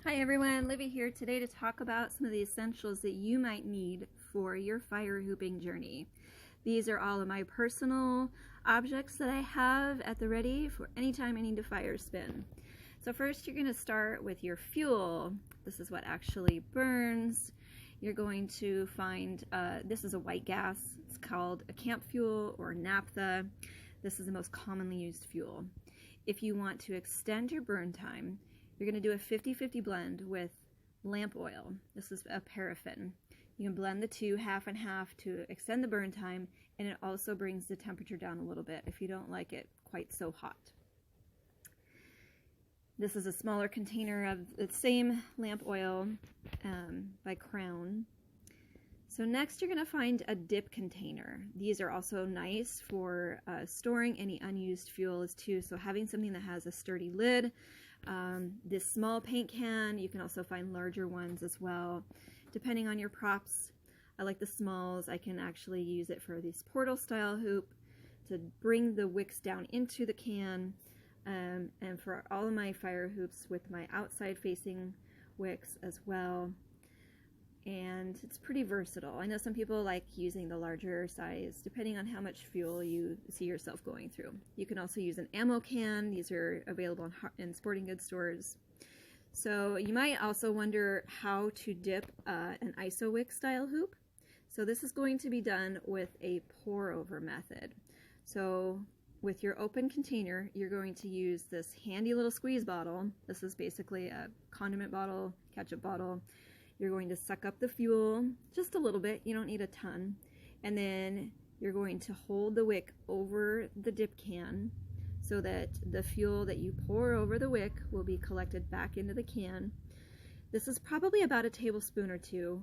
Hi everyone, Livy here today to talk about some of the essentials that you might need for your fire hooping journey. These are all of my personal objects that I have at the ready for anytime I need to fire spin. So first you're going to start with your fuel. This is what actually burns. You're going to find, this is a white gas. It's called a camp fuel or naphtha. This is the most commonly used fuel. If you want to extend your burn time, you're going to do a 50-50 blend with lamp oil. This is a paraffin. You can blend the two half and half to extend the burn time, and it also brings the temperature down a little bit if you don't like it quite so hot. This is a smaller container of the same lamp oil by Crown. So next you're going to find a dip container. These are also nice for storing any unused fuels too, so having something that has a sturdy lid. This small paint can, you can also find larger ones as well. Depending on your props, I like the smalls. I can actually use it for this portal style hoop to bring the wicks down into the can, and for all of my fire hoops with my outside facing wicks as well. And it's pretty versatile. I know some people like using the larger size depending on how much fuel you see yourself going through. You can also use an ammo can. These are available in sporting goods stores. So you might also wonder how to dip an iso wick style hoop. So this is going to be done with a pour over method. So with your open container, you're going to use this handy little squeeze bottle. This is basically a condiment bottle, ketchup bottle. You're going to suck up the fuel just a little bit, you don't need a ton, and then you're going to hold the wick over the dip can so that the fuel that you pour over the wick will be collected back into the can. This is probably about a tablespoon or two,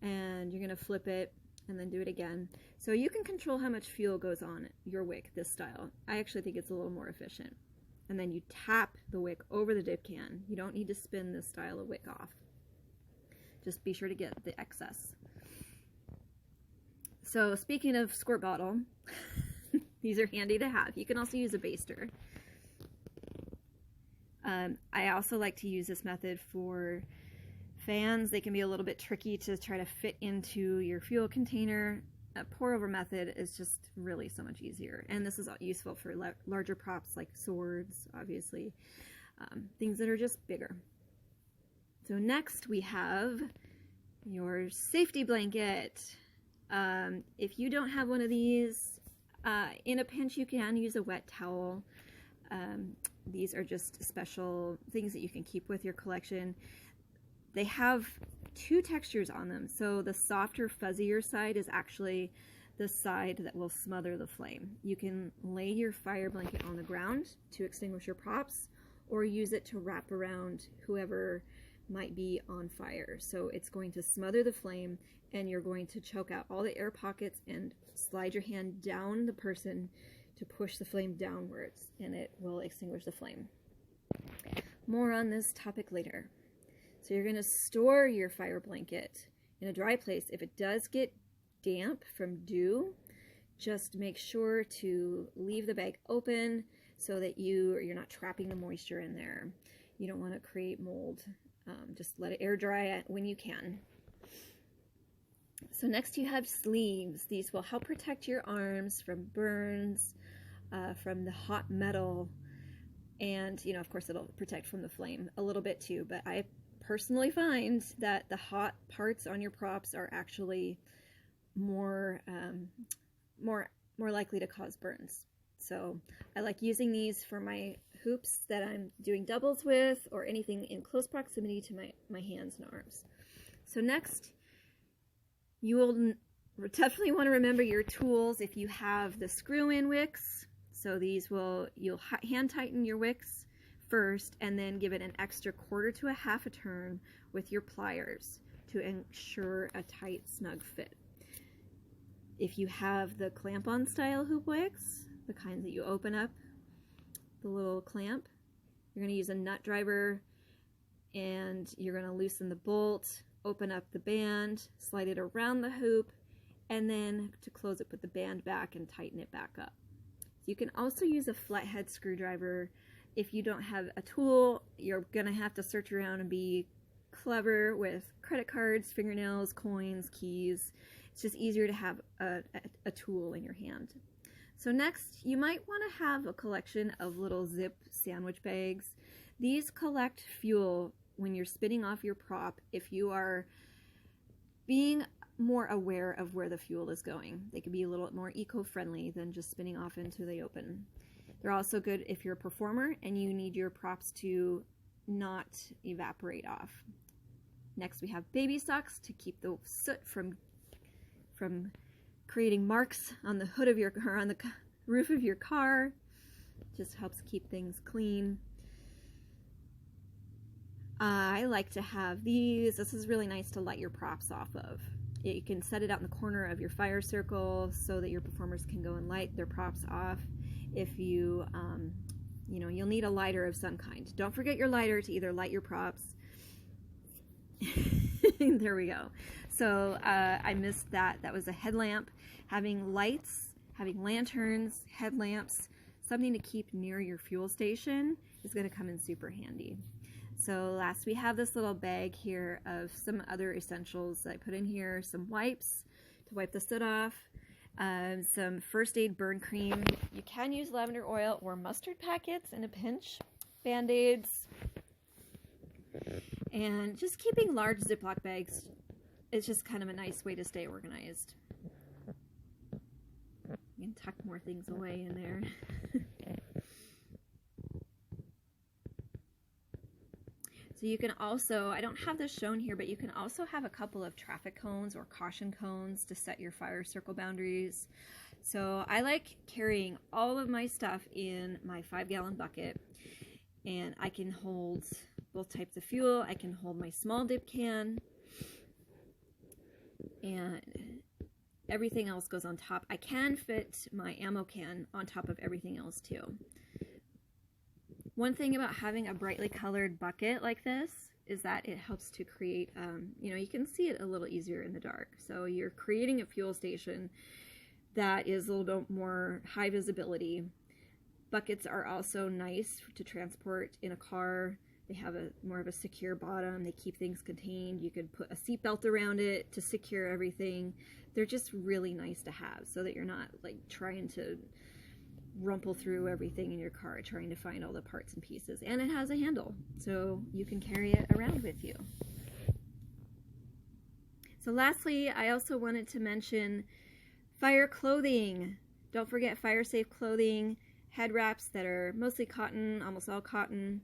and you're going to flip it and then do it again. So you can control how much fuel goes on your wick this style. I actually think it's a little more efficient. And then you tap the wick over the dip can. You don't need to spin this style of wick off. Just be sure to get the excess. So speaking of squirt bottle, these are handy to have. You can also use a baster. I also like to use this method for fans. They can be a little bit tricky to try to fit into your fuel container. A pour over method is just really so much easier. And this is useful for larger props like swords, obviously, things that are just bigger. So next we have your safety blanket. If you don't have one of these, in a pinch you can use a wet towel. These are just special things that you can keep with your collection. They have two textures on them. So the softer, fuzzier side is actually the side that will smother the flame. You can lay your fire blanket on the ground to extinguish your props, or use it to wrap around whoever might be on fire. So it's going to smother the flame, and you're going to choke out all the air pockets and slide your hand down the person to push the flame downwards, and it will extinguish the flame. More on this topic later. So you're going to store your fire blanket in a dry place. If it does get damp from dew, just make sure to leave the bag open so that you're not trapping the moisture in there. You don't want to create mold. Just let it air dry when you can. So next you have sleeves. These will help protect your arms from burns, from the hot metal, and of course it'll protect from the flame a little bit too, but I personally find that the hot parts on your props are actually more likely to cause burns. So I like using these for my hoops that I'm doing doubles with, or anything in close proximity to my hands and arms. So next, you will definitely want to remember your tools if you have the screw-in wicks. So you'll hand tighten your wicks first, and then give it an extra quarter to a half a turn with your pliers to ensure a tight, snug fit. If you have the clamp-on style hoop wicks, the kinds that you open up the little clamp, you're going to use a nut driver, and you're going to loosen the bolt, open up the band, slide it around the hoop, and then to close it, put the band back and tighten it back up. You can also use a flathead screwdriver. If you don't have a tool, you're going to have to search around and be clever with credit cards, fingernails, coins, keys. It's just easier to have a tool in your hand. So next, you might want to have a collection of little zip sandwich bags. These collect fuel when you're spinning off your prop if you are being more aware of where the fuel is going. They can be a little more eco-friendly than just spinning off into the open. They're also good if you're a performer and you need your props to not evaporate off. Next, we have baby socks to keep the soot from creating marks on the hood of your car, on the roof of your car. Just helps keep things clean. I like to have these. This is really nice to light your props off of. You can set it out in the corner of your fire circle so that your performers can go and light their props off. If you, you'll need a lighter of some kind. Don't forget your lighter to either light your props. There we go. So I missed that. That was a headlamp. Having lights, having lanterns, headlamps, something to keep near your fuel station is going to come in super handy. So last we have this little bag here of some other essentials that I put in here. Some wipes to wipe the soot off. Some first aid burn cream. You can use lavender oil or mustard packets in a pinch. Band-aids. And just keeping large Ziploc bags is just kind of a nice way to stay organized. You can tuck more things away in there. So you can also, I don't have this shown here, but you can also have a couple of traffic cones or caution cones to set your fire circle boundaries. So I like carrying all of my stuff in my 5-gallon bucket, and I can hold both types of fuel. I can hold my small dip can, and everything else goes on top. I can fit my ammo can on top of everything else too. One thing about having a brightly colored bucket like this is that it helps to create, you can see it a little easier in the dark. So you're creating a fuel station that is a little bit more high visibility. Buckets are also nice to transport in a car. They have more of a secure bottom. They keep things contained. You could put a seatbelt around it to secure everything. They're just really nice to have so that you're not like trying to rumple through everything in your car trying to find all the parts and pieces. And it has a handle, so you can carry it around with you. So lastly, I also wanted to mention fire clothing. Don't forget fire safe clothing, head wraps that are mostly cotton, almost all cotton,